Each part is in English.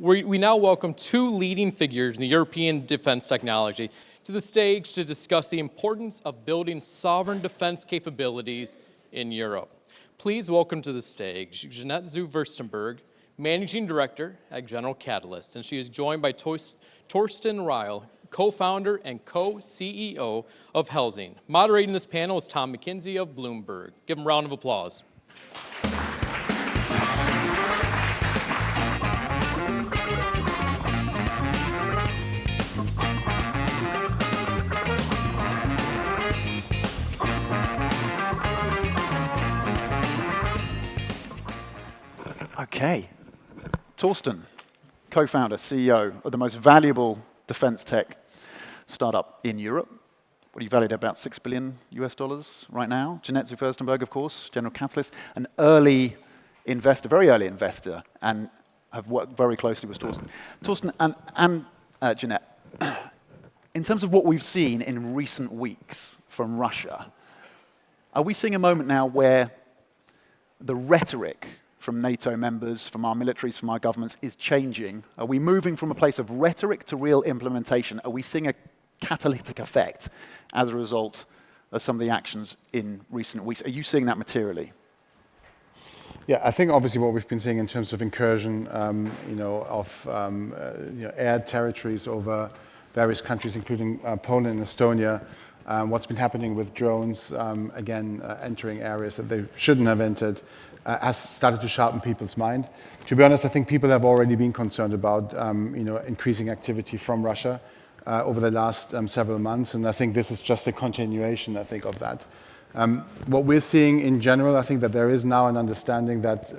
We now welcome two leading figures in the European defense technology to the stage to discuss the importance of building sovereign defense capabilities in Europe. Please welcome to the stage Jeannette Fürstenberg, Managing Director at General Catalyst, and she is joined by Torsten Reil, co-founder and co-CEO of Helsing. Moderating this panel is Tom Mackenzie of Bloomberg. Give him a round of applause. Okay. Torsten, co-founder, CEO of the most valuable defense tech startup in Europe. What are you valued at? About $6 billion right now? Jeannette Fürstenberg, of course, General Catalyst, an early investor, very early investor, and have worked very closely with Torsten. Torsten and Jeannette, in terms of what we've seen in recent weeks from Russia, are we seeing a moment now where the rhetoric from NATO members, from our militaries, from our governments is changing? Are we moving from a place of rhetoric to real implementation? Are we seeing a catalytic effect as a result of some of the actions in recent weeks? Are you seeing that materially? Yeah, I think obviously what we've been seeing in terms of incursion, air territories over various countries, including Poland and Estonia, what's been happening with drones, entering areas that they shouldn't have entered, has started to sharpen people's mind. To be honest, I think people have already been concerned about increasing activity from Russia over the last several months, and I think this is just a continuation, I think, of that. What we're seeing in general, I think that there is now an understanding that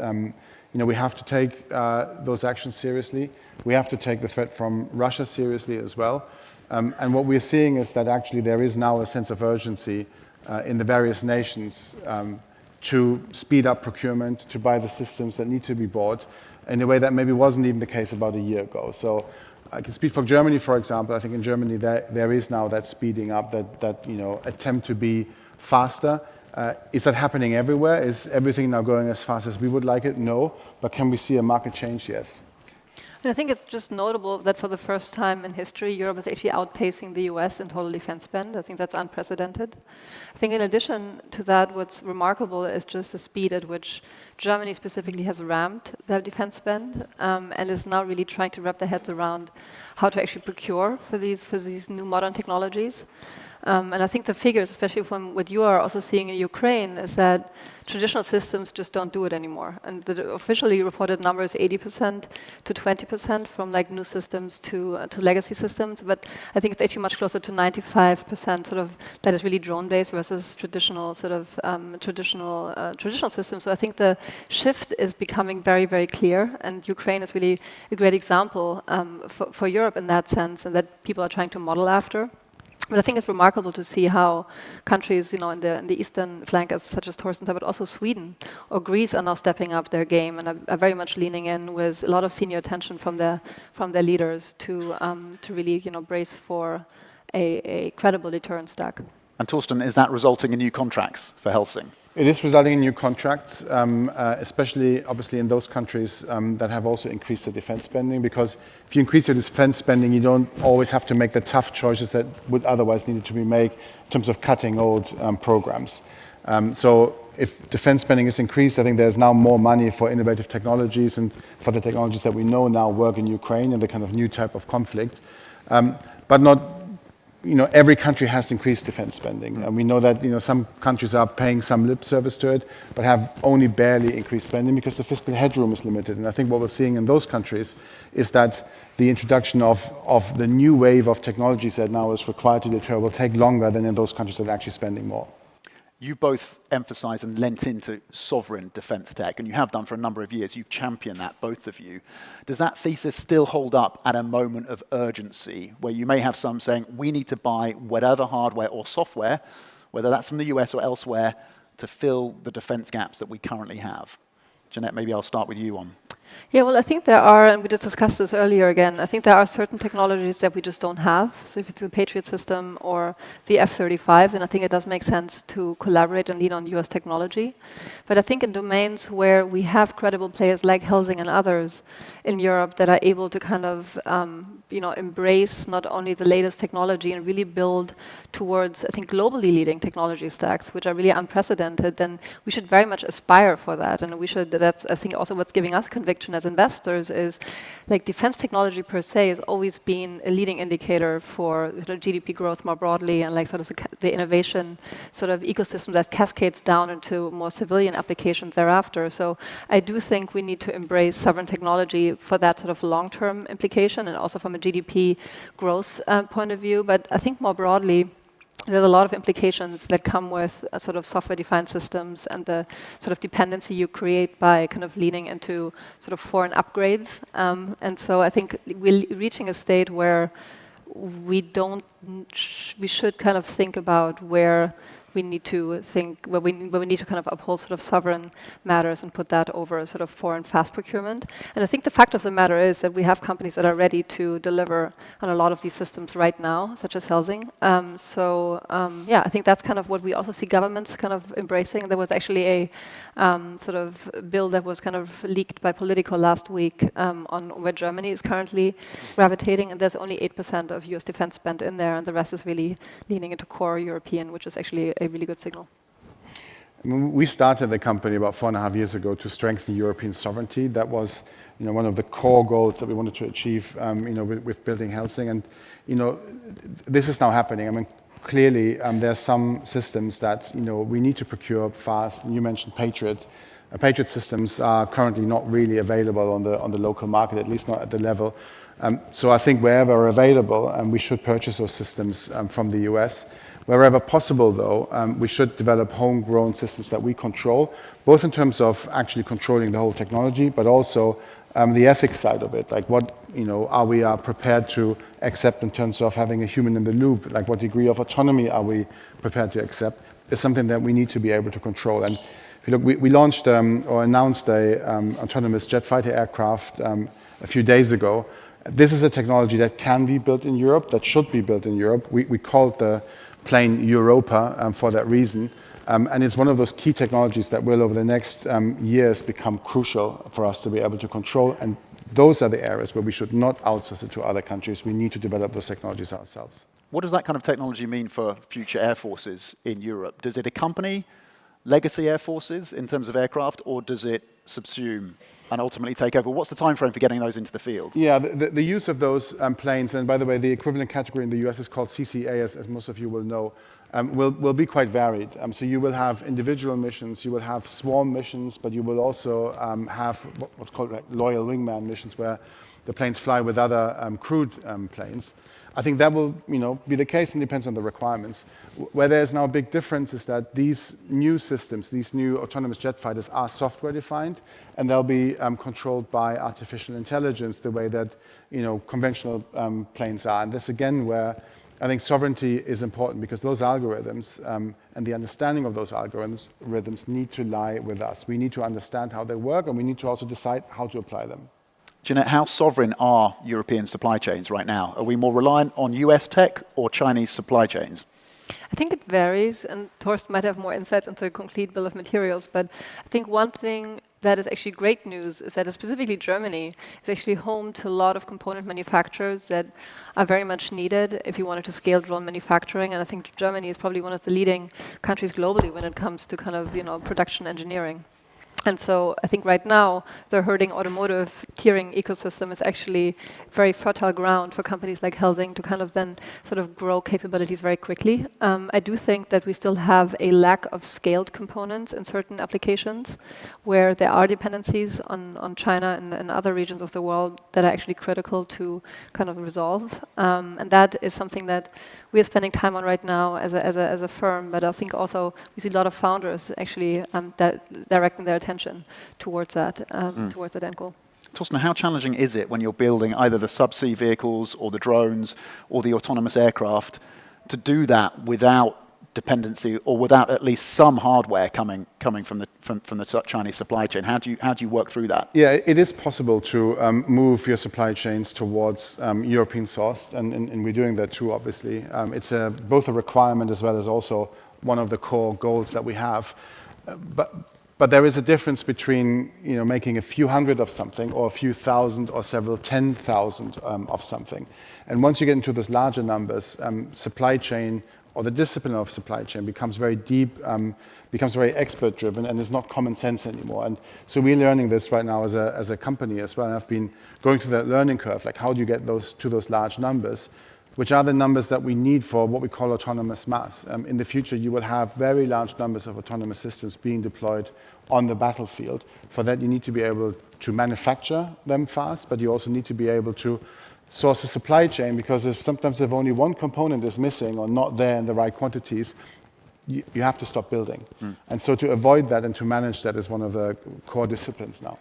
we have to take those actions seriously. We have to take the threat from Russia seriously as well. And what we're seeing is that actually there is now a sense of urgency in the various nations to speed up procurement, to buy the systems that need to be bought in a way that maybe wasn't even the case about a year ago. So I can speak for Germany, for example. I think in Germany there is now that speeding up, that attempt to be faster. Is that happening everywhere? Is everything now going as fast as we would like it? No. But can we see a market change? Yes. And I think it's just notable that for the first time in history, Europe is actually outpacing the US in total defense spend. I think that's unprecedented. I think in addition to that, what's remarkable is just the speed at which Germany specifically has ramped their defense spend and is now really trying to wrap their heads around how to actually procure for these new modern technologies. And I think the figures, especially from what you are also seeing in Ukraine, is that traditional systems just don't do it anymore. And the officially reported number is 80% to 20% from like new systems to legacy systems. But I think it's actually much closer to 95% sort of that is really drone-based versus traditional traditional systems. So I think the shift is becoming very, very clear. And Ukraine is really a great example for Europe in that sense, and that people are trying to model after. But I think it's remarkable to see how countries, in the eastern flank, such as Torsten said, but also Sweden or Greece, are now stepping up their game and are very much leaning in with a lot of senior attention from their leaders to really, brace for a credible deterrent stack. And Torsten, is that resulting in new contracts for Helsing? It is resulting in new contracts, especially obviously in those countries that have also increased their defense spending, because if you increase your defense spending, you don't always have to make the tough choices that would otherwise need to be made in terms of cutting old programs. So if defense spending is increased, I think there's now more money for innovative technologies and for the technologies that we know now work in Ukraine and the kind of new type of conflict. But not every country has increased defense spending. And we know that some countries are paying some lip service to it, but have only barely increased spending because the fiscal headroom is limited. And I think what we're seeing in those countries is that the introduction of the new wave of technologies that now is required to deter will take longer than in those countries that are actually spending more. You both emphasised and lent into sovereign defence tech, and you have done for a number of years. You've championed that, both of you. Does that thesis still hold up at a moment of urgency, where you may have some saying, we need to buy whatever hardware or software, whether that's from the US or elsewhere, to fill the defence gaps that we currently have? Jeannette, maybe I'll start with you on. Yeah, well, I think there are, and we just discussed this earlier again, I think there are certain technologies that we just don't have. So if it's the Patriot system or the F-35, then I think it does make sense to collaborate and lean on US technology. But I think in domains where we have credible players like Helsing and others in Europe that are able to kind of embrace not only the latest technology and really build towards, I think, globally leading technology stacks, which are really unprecedented, then we should very much aspire for that. And we should, that's, I think, also what's giving us conviction as investors is, like, defense technology per se has always been a leading indicator for GDP growth more broadly, and like sort of the innovation sort of ecosystem that cascades down into more civilian applications thereafter. So I do think we need to embrace sovereign technology for that sort of long-term implication and also from a GDP growth point of view. But I think more broadly, there's a lot of implications that come with sort of software-defined systems and the sort of dependency you create by kind of leaning into sort of foreign upgrades. And so I think we're reaching a state where we should kind of think about where we need to think, where we need to kind of uphold sort of sovereign matters and put that over sort of foreign fast procurement. And I think the fact of the matter is that we have companies that are ready to deliver on a lot of these systems right now, such as Helsing. Yeah, I think that's kind of what we also see governments kind of embracing. There was actually a sort of bill that was kind of leaked by Politico last week on where Germany is currently gravitating, and there's only 8% of US defense spend in there, and the rest is really leaning into core European, which is actually a really good signal. We started the company about 4.5 years ago to strengthen European sovereignty. That was, one of the core goals that we wanted to achieve, with building Helsing. And, this is now happening. I mean, clearly, there are some systems that, we need to procure fast. And you mentioned Patriot. Patriot systems are currently not really available on the local market, at least not at the level. So I think wherever available, we should purchase those systems from the US. Wherever possible, though, we should develop homegrown systems that we control, both in terms of actually controlling the whole technology, but also the ethics side of it. Like, what are we prepared to accept in terms of having a human in the loop? Like, what degree of autonomy are we prepared to accept? Is something that we need to be able to control. And if you look, we launched or announced a autonomous jet fighter aircraft a few days ago. This is a technology that can be built in Europe, that should be built in Europe. We called the plane Europa for that reason. And it's one of those key technologies that will, over the next years, become crucial for us to be able to control. And those are the areas where we should not outsource it to other countries. We need to develop those technologies ourselves. What does that kind of technology mean for future air forces in Europe? Does it accompany legacy air forces in terms of aircraft, or does it subsume and ultimately take over? What's the time frame for getting those into the field? Yeah, the use of those planes, and by the way, the equivalent category in the US is called CCA, as most of you will know, will be quite varied. So you will have individual missions, you will have swarm missions, but you will also have what's called like loyal wingman missions, where the planes fly with other crewed planes. I think that will be the case, and depends on the requirements. Where there's now a big difference is that these new systems, these new autonomous jet fighters, are software defined, and they'll be controlled by artificial intelligence the way that conventional planes are. And this again where I think sovereignty is important, because those algorithms and the understanding of those algorithms need to lie with us. We need to understand how they work, and we need to also decide how to apply them. Jeannette, how sovereign are European supply chains right now? Are we more reliant on US tech or Chinese supply chains? I think it varies, and Torsten might have more insights into the complete bill of materials, but I think one thing that is actually great news is that specifically Germany is actually home to a lot of component manufacturers that are very much needed if you wanted to scale drone manufacturing. And I think Germany is probably one of the leading countries globally when it comes to kind of production engineering. And so I think right now, the herding automotive tiering ecosystem is actually very fertile ground for companies like Helsing to kind of then sort of grow capabilities very quickly. I do think that we still have a lack of scaled components in certain applications where there are dependencies on China and other regions of the world that are actually critical to kind of resolve. And that is something that we are spending time on right now as a firm, but I think also we see a lot of founders actually directing their attention towards that end goal. Torsten, how challenging is it when you're building either the subsea vehicles or the drones or the autonomous aircraft to do that without dependency, or without at least some hardware coming from the Chinese supply chain? How do you work through that? Yeah, it is possible to move your supply chains towards European sourced, and we're doing that too, obviously. It's both a requirement as well as also one of the core goals that we have. But there is a difference between making a few hundred of something or a few thousand or several 10,000 of something. And once you get into those larger numbers, supply chain or the discipline of supply chain becomes very deep, becomes very expert driven, and is not common sense anymore. And so we're learning this right now as a company as well. And I've been going through that learning curve, like how do you get to those large numbers, which are the numbers that we need for what we call autonomous mass. In the future, you will have very large numbers of autonomous systems being deployed on the battlefield. For that, you need to be able to manufacture them fast, but you also need to be able to source the supply chain, because sometimes if only one component is missing or not there in the right quantities, you have to stop building. And so to avoid that and to manage that is one of the core disciplines now.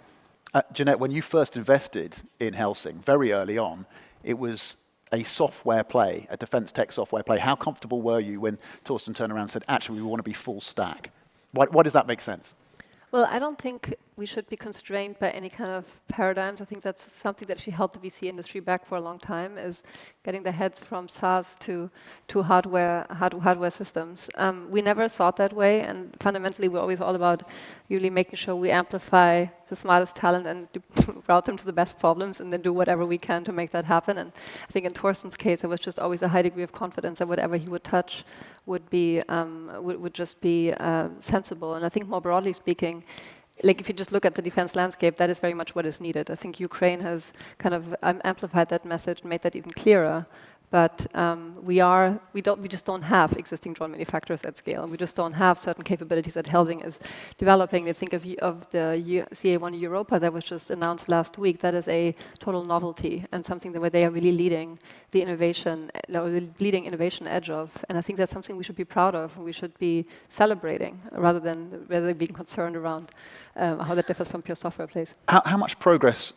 Jeannette, when you first invested in Helsing, very early on, it was a software play, a defense tech software play. How comfortable were you when Torsten turned around and said, actually, we want to be full stack? Why does that make sense? Well, I don't think we should be constrained by any kind of paradigms. I think that's something that actually held the VC industry back for a long time, is getting the heads from SaaS to hardware systems. We never thought that way, and fundamentally we're always all about really making sure we amplify the smartest talent and route them to the best problems, and then do whatever we can to make that happen. And I think in Torsten's case, there was just always a high degree of confidence that whatever he would touch would just be sensible. And I think more broadly speaking, like if you just look at the defense landscape, that is very much what is needed. I think Ukraine has kind of amplified that message and made that even clearer. But we just don't have existing drone manufacturers at scale. We just don't have certain capabilities that Helsing is developing. If you think of the CA1 Europa that was just announced last week, that is a total novelty and something where they are really leading the innovation, or the leading innovation edge of. And I think that's something we should be proud of. We should be celebrating rather than being concerned around how that differs from pure software plays. How much progress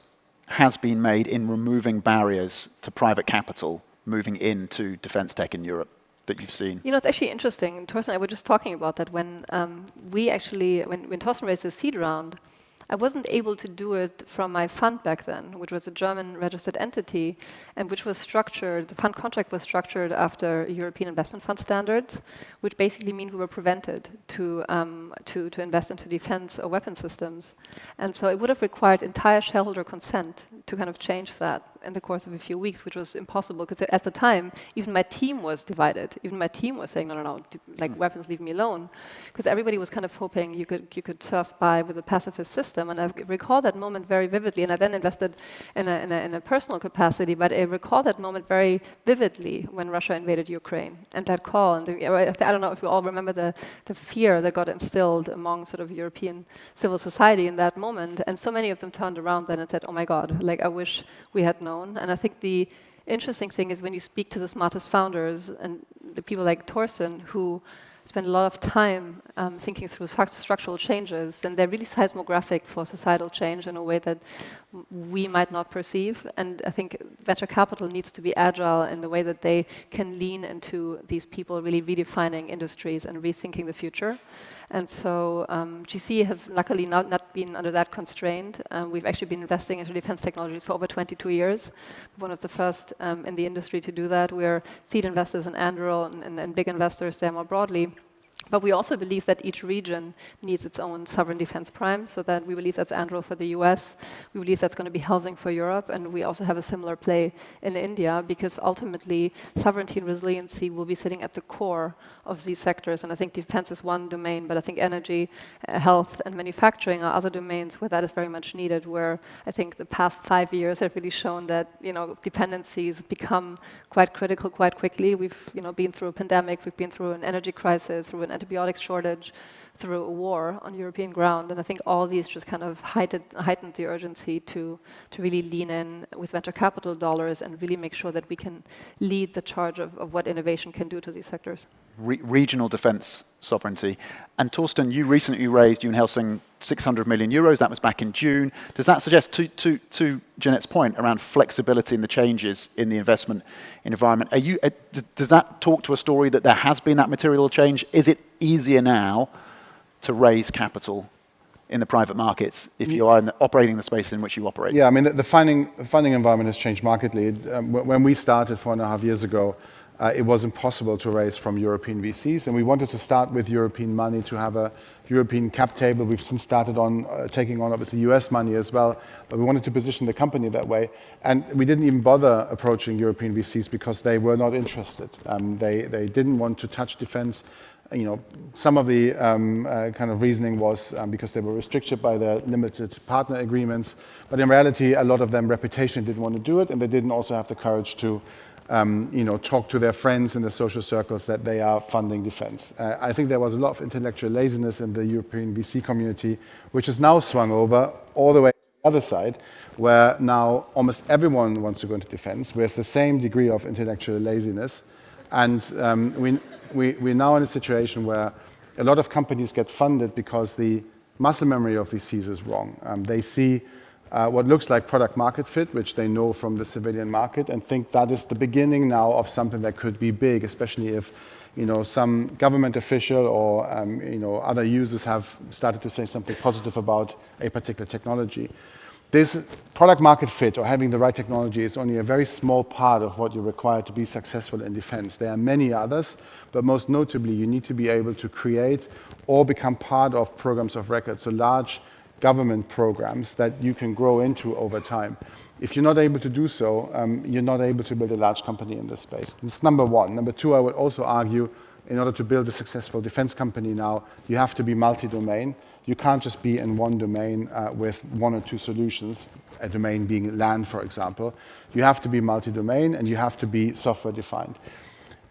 has been made in removing barriers to private capital moving into defense tech in Europe that you've seen? It's actually interesting. Torsten and I were just talking about that when when Torsten raised his seed round, I wasn't able to do it from my fund back then, which was a German registered entity, and which was structured, the fund contract was structured after European investment fund standards, which basically mean we were prevented to invest into defense or weapon systems. And so it would have required entire shareholder consent to kind of change that in the course of a few weeks, which was impossible, because at the time, even my team was divided. Even my team was saying, no, like weapons, leave me alone. Because everybody was kind of hoping you could surf by with a pacifist system. And I recall that moment very vividly, and I then invested in a personal capacity, but I recall that moment very vividly when Russia invaded Ukraine. And that call, and I don't know if you all remember the fear that got instilled among sort of European civil society in that moment. And so many of them turned around then and said, oh my God, like I wish we had known. And I think the interesting thing is when you speak to the smartest founders and the people like Torsten, who spend a lot of time thinking through structural changes, and they're really seismographic for societal change in a way that we might not perceive. And I think venture capital needs to be agile in the way that they can lean into these people really redefining industries and rethinking the future. And so GC has luckily not been under that constraint. We've actually been investing into defense technologies for over 22 years. One of the first in the industry to do that. We're seed investors in Anduril and big investors there more broadly. But we also believe that each region needs its own sovereign defense prime, so that we believe that's Anduril for the US, we believe that's going to be Helsing for Europe, and we also have a similar play in India, because ultimately sovereignty and resiliency will be sitting at the core of these sectors. And I think defense is one domain, but I think energy, health, and manufacturing are other domains where that is very much needed, where I think the past 5 years have really shown that dependencies become quite critical quite quickly. We've been through a pandemic, we've been through an energy crisis, through an antibiotics shortage, through a war on European ground. And I think all these just kind of heightened the urgency to really lean in with venture capital dollars and really make sure that we can lead the charge of what innovation can do to these sectors. Regional defence sovereignty. And Torsten, you recently raised, you in Helsing, 600 million euros. That was back in June. Does that suggest, to Jeanette's point around flexibility and the changes in the investment environment, does that talk to a story that there has been that material change? Is it easier now to raise capital in the private markets if you are operating the space in which you operate? Yeah, I mean, the funding environment has changed markedly. When we started 4.5 years ago, it was impossible to raise from European VCs, and we wanted to start with European money to have a European cap table. We've since started on taking on, obviously, US money as well, but we wanted to position the company that way. And we didn't even bother approaching European VCs because they were not interested. They didn't want to touch defense. Some of the kind of reasoning was because they were restricted by their limited partner agreements, but in reality, a lot of them reputationally didn't want to do it, and they didn't also have the courage to talk to their friends in the social circles that they are funding defense. I think there was a lot of intellectual laziness in the European VC community, which has now swung over all the way to the other side, where now almost everyone wants to go into defense with the same degree of intellectual laziness. And we're now in a situation where a lot of companies get funded because the muscle memory of VCs is wrong. They see what looks like product market fit, which they know from the civilian market, and think that is the beginning now of something that could be big, especially if some government official or other users have started to say something positive about a particular technology. This product market fit or having the right technology is only a very small part of what you require to be successful in defense. There are many others, but most notably, you need to be able to create or become part of programs of record, so large government programs that you can grow into over time. If you're not able to do so, you're not able to build a large company in this space. That's number one. Number two, I would also argue, in order to build a successful defense company now, you have to be multi-domain. You can't just be in one domain with one or two solutions, a domain being land, for example. You have to be multi-domain, and you have to be software-defined.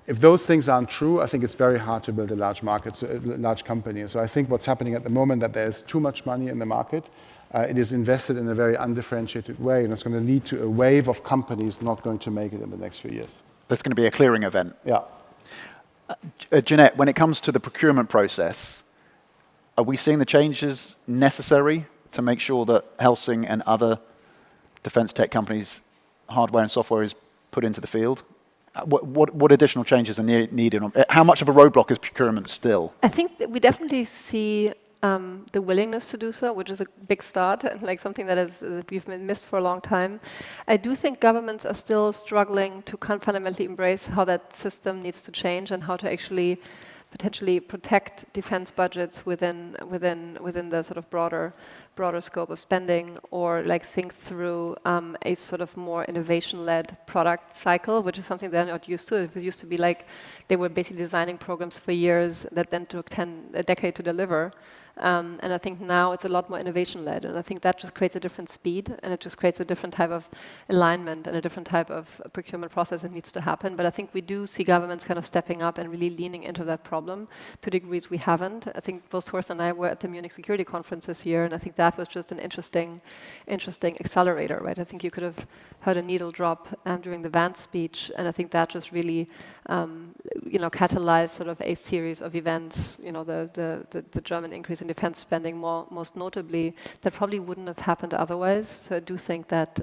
If those things aren't true, I think it's very hard to build a large market, so a large company. So I think what's happening at the moment, that there's too much money in the market. It is invested in a very undifferentiated way, and it's going to lead to a wave of companies not going to make it in the next few years. There's going to be a clearing event. Yeah. Jeannette, when it comes to the procurement process, are we seeing the changes necessary to make sure that Helsing and other defense tech companies' hardware and software is put into the field? What additional changes are needed? How much of a roadblock is procurement still? I think that we definitely see the willingness to do so, which is a big start and like something that we've been missed for a long time. I do think governments are still struggling to fundamentally embrace how that system needs to change and how to actually potentially protect defense budgets within the sort of broader scope of spending, or like think through a sort of more innovation-led product cycle, which is something they're not used to. It used to be like they were basically designing programs for years that then took a decade to deliver. And I think now it's a lot more innovation-led, and I think that just creates a different speed, and it just creates a different type of alignment and a different type of procurement process that needs to happen. But I think we do see governments kind of stepping up and really leaning into that problem to degrees we haven't. I think both Torsten and I were at the Munich Security Conference this year, and I think that was just an interesting accelerator, right? I think you could have heard a needle drop during the Vance speech, and I think that just really catalyzed sort of a series of events, the German increase in defense spending most notably, that probably wouldn't have happened otherwise. So I do think that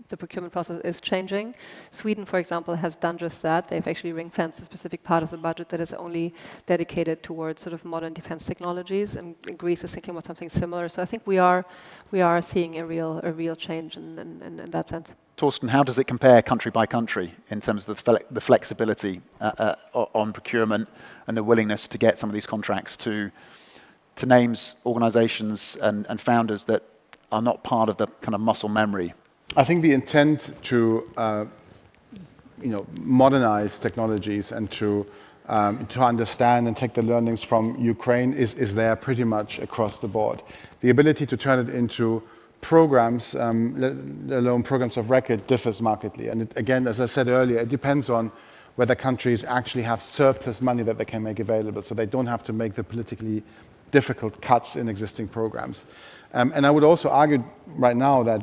the procurement process is changing. Sweden, for example, has done just that. They've actually ring-fenced a specific part of the budget that is only dedicated towards sort of modern defense technologies, and Greece is thinking about something similar. So I think we are seeing a real change in that sense. Torsten, how does it compare country by country in terms of the flexibility on procurement and the willingness to get some of these contracts to names, organizations, and founders that are not part of the kind of muscle memory? I think the intent to modernize technologies and to understand and take the learnings from Ukraine is there pretty much across the board. The ability to turn it into programs, let alone programs of record, differs markedly. And again, as I said earlier, it depends on whether countries actually have surplus money that they can make available, so they don't have to make the politically difficult cuts in existing programs. And I would also argue right now that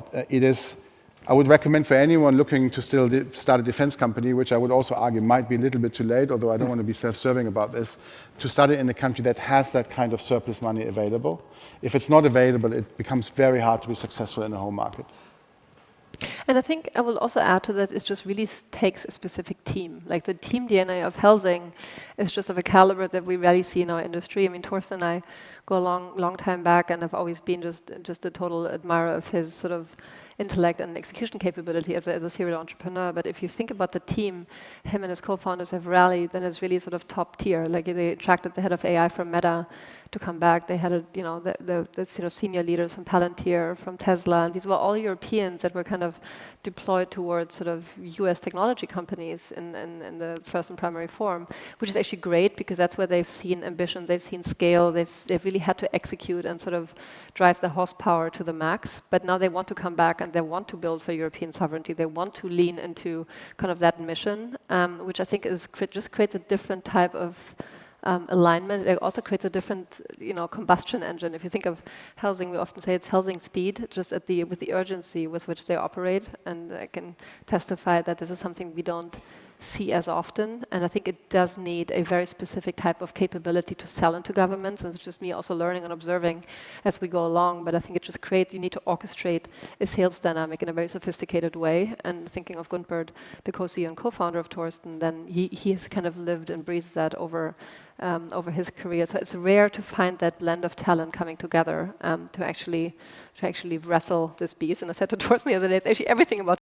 I would recommend for anyone looking to still start a defense company, which I would also argue might be a little bit too late, although I don't want to be self-serving about this, to start it in a country that has that kind of surplus money available. If it's not available, it becomes very hard to be successful in the home market. And I think I will also add to that, it just really takes a specific team. Like the team DNA of Helsing is just of a caliber that we rarely see in our industry. I mean, Torsten and I go a long time back, and I've always been just a total admirer of his sort of intellect and execution capability as a serial entrepreneur. But if you think about the team, him and his co-founders have rallied, then it's really sort of top tier. Like they attracted the head of AI from Meta to come back. They had the sort of senior leaders from Palantir, from Tesla, and these were all Europeans that were kind of deployed towards sort of US technology companies in the first and primary form, which is actually great because that's where they've seen ambition, they've seen scale, they've really had to execute and sort of drive the horsepower to the max. But now they want to come back and they want to build for European sovereignty. They want to lean into kind of that mission, which I think just creates a different type of alignment. It also creates a different, combustion engine. If you think of Helsing, we often say it's Helsing speed, just with the urgency with which they operate. And I can testify that this is something we don't see as often. And I think it does need a very specific type of capability to sell into governments. And it's just me also learning and observing as we go along. But I think it just you need to orchestrate a sales dynamic in a very sophisticated way. And thinking of Gunpert, the co-CEO and co-founder of Torsten, then he has kind of lived and breathed that over his career. So it's rare to find that blend of talent coming together to actually wrestle this beast. And I said to Torsten the other day, actually everything about